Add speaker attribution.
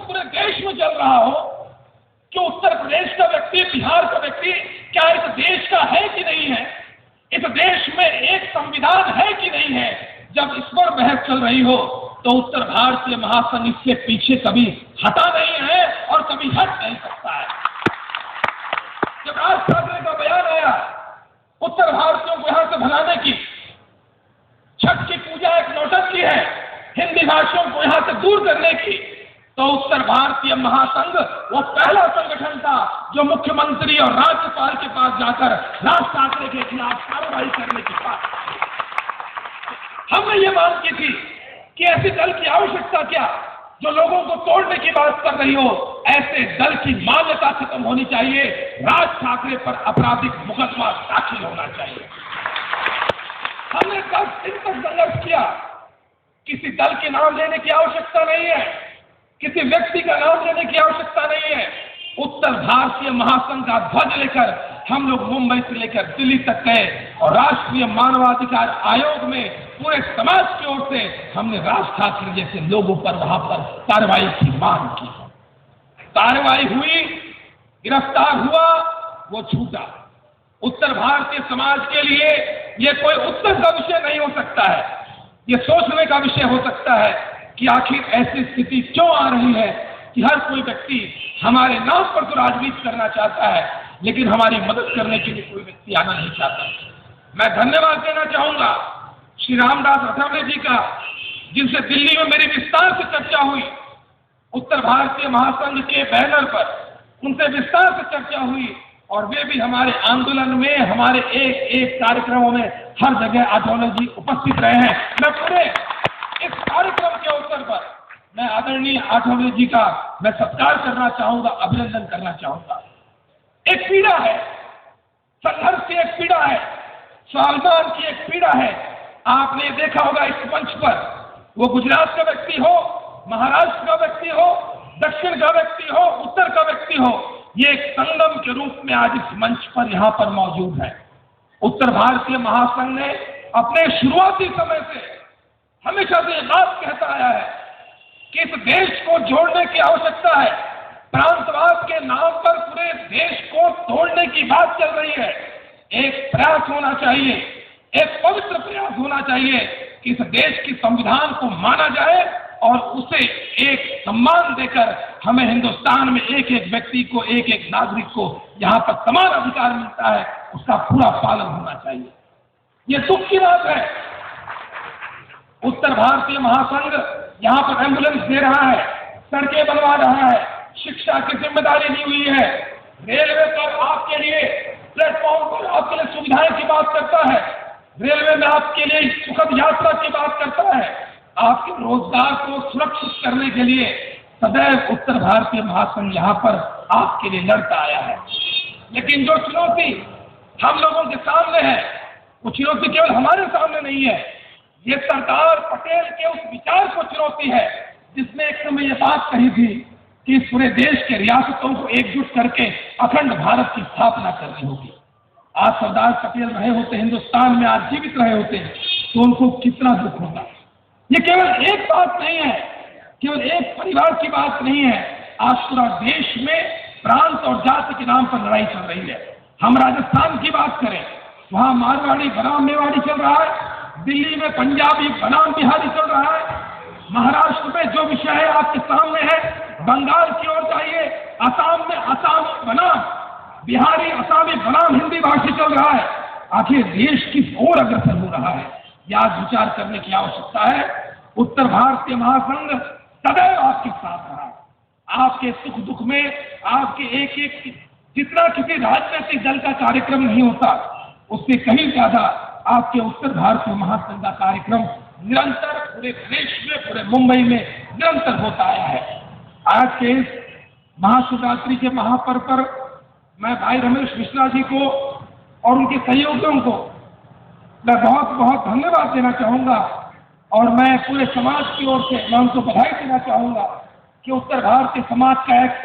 Speaker 1: पूरे देश में चल रहा हो कि उत्तर प्रदेश का व्यक्ति, बिहार का व्यक्ति क्या इस देश का है कि नहीं है, इस देश में एक संविधान है कि नहीं है, जब इस पर बहस चल रही हो तो उत्तर भारतीय महासंघ इससे पीछे कभी हटा नहीं है और कभी हट नहीं सकता है। जब राज ठाकरे का बयान आया उत्तर भारतीयों को यहां से भगाने की, छठ की पूजा एक नौटंकी है, हिंदी भाषियों को यहां से दूर करने की, तो उत्तर भारतीय महासंघ वो पहला संगठन था जो मुख्यमंत्री और राज्यपाल के पास जाकर राज ठाकरे के खिलाफ कार्रवाई करने की बात। हमने ये मांग की थी कि ऐसे दल की आवश्यकता क्या जो लोगों को तोड़ने की बात कर रही हो, ऐसे दल की मान्यता खत्म होनी चाहिए, राज ठाकरे पर आपराधिक मुकदमा दाखिल होना चाहिए। हमने 10 दिन तक संघर्ष किया, किसी दल के नाम लेने की आवश्यकता नहीं है, किसी व्यक्ति का नाम लेने की आवश्यकता नहीं है। उत्तर भारतीय महासंघ का ध्वज लेकर हम लोग मुंबई से लेकर दिल्ली तक गए और राष्ट्रीय मानवाधिकार आयोग में पूरे समाज की ओर से हमने राज ठाकरे जैसे लोगों पर वहां पर कार्रवाई की मांग की। कार्रवाई हुई, गिरफ्तार हुआ, वो छूटा। उत्तर भारतीय समाज के लिए ये कोई उत्तर का विषय नहीं हो सकता है, ये सोचने का विषय हो सकता है कि आखिर ऐसी स्थिति क्यों आ रही है कि हर कोई व्यक्ति हमारे नाम पर तो राजनीति करना चाहता है, लेकिन हमारी मदद करने के लिए कोई व्यक्ति आना नहीं चाहता। मैं धन्यवाद देना चाहूंगा श्री रामदास अठावले जी का, जिनसे दिल्ली में मेरी विस्तार से चर्चा हुई, उत्तर भारतीय महासंघ के बैनर पर उनसे विस्तार से चर्चा हुई और वे भी हमारे आंदोलन में, हमारे एक एक कार्यक्रमों में हर जगह अठावले जी उपस्थित रहे हैं। मैं पूरे इस कार्यक्रम के अवसर पर मैं आदरणीय अठावले जी का मैं सत्कार करना चाहूंगा, अभिनंदन करना चाहूंगा। एक पीड़ा है, संघर्ष की एक पीड़ा है, स्वाभिमान की एक पीड़ा है। आपने देखा होगा इस मंच पर, वो गुजरात का व्यक्ति हो, महाराष्ट्र का व्यक्ति हो, दक्षिण का व्यक्ति हो, उत्तर का व्यक्ति हो, ये एक संगम के रूप में आज इस मंच पर यहाँ पर मौजूद है। उत्तर भारतीय महासंघ ने अपने शुरुआती समय से हमेशा से ये बात कहता आया है कि इस देश को जोड़ने की आवश्यकता है। प्रांतवाद के नाम पर पूरे देश को तोड़ने की बात चल रही है। एक प्रयास होना चाहिए, एक पवित्र प्रयास होना चाहिए कि इस देश की संविधान को माना जाए और उसे एक सम्मान देकर हमें हिंदुस्तान में एक एक व्यक्ति को, एक एक नागरिक को यहाँ पर समान अधिकार मिलता है, उसका पूरा पालन होना चाहिए। ये दुख की बात है। उत्तर भारतीय महासंघ यहाँ पर एम्बुलेंस दे रहा है, सड़कें बनवा रहा है, शिक्षा की जिम्मेदारी ली हुई है, रेलवे पर आपके लिए, प्लेटफॉर्म पर आपके लिए सुविधाएं की बात करता है, रेलवे में आपके लिए सुखद यात्रा की बात करता है, आपके रोजगार को सुरक्षित करने के लिए सदैव उत्तर भारतीय महासंघ यहाँ पर आपके लिए लड़ता आया है। लेकिन जो चुनौती हम लोगों के सामने है, वो चुनौती केवल हमारे सामने नहीं है, ये सरदार पटेल के उस विचार को चुनौती है जिसने एक समय ये बात कही थी कि इस पूरे देश के रियासतों को एकजुट करके अखंड भारत की स्थापना करनी होगी। आज सरदार पटेल रहे होते हिंदुस्तान में, आज जीवित रहे होते तो उनको कितना दुख होता। ये केवल एक बात नहीं है, केवल एक परिवार की बात नहीं है। आज पूरा देश में प्रांत और जाति के नाम पर लड़ाई चल रही है। हम राजस्थान की बात करें, वहां मारवाड़ी बनाम मेवाड़ी चल रहा है, दिल्ली में पंजाबी बनाम बिहारी चल रहा है, महाराष्ट्र में जो विषय है आपके सामने है, बंगाल की ओर जाइए, असम में असमी बनाम बिहारी, असमी बनाम हिंदी भाषी चल रहा है। आखिर देश किस ओर अग्रसर हो रहा है, यह आज विचार करने की आवश्यकता है। उत्तर भारतीय महासंघ सदैव आपके साथ रहा है, आपके सुख दुख में, आपके एक एक, जितना किसी राजनीतिक दल का कार्यक्रम नहीं होता उससे कहीं ज्यादा आपके उत्तर भारतीय महासंघ का कार्यक्रम निरंतर पूरे देश में, पूरे मुंबई में निरंतर होता आया है। आज के इस महाशिवरात्रि के महापर्व पर मैं भाई रमेश मिश्रा जी को और उनके सहयोगियों को मैं बहुत बहुत धन्यवाद देना चाहूंगा और मैं पूरे समाज की ओर से मैं उनको बधाई देना चाहूंगा कि उत्तर भारतीय समाज का एक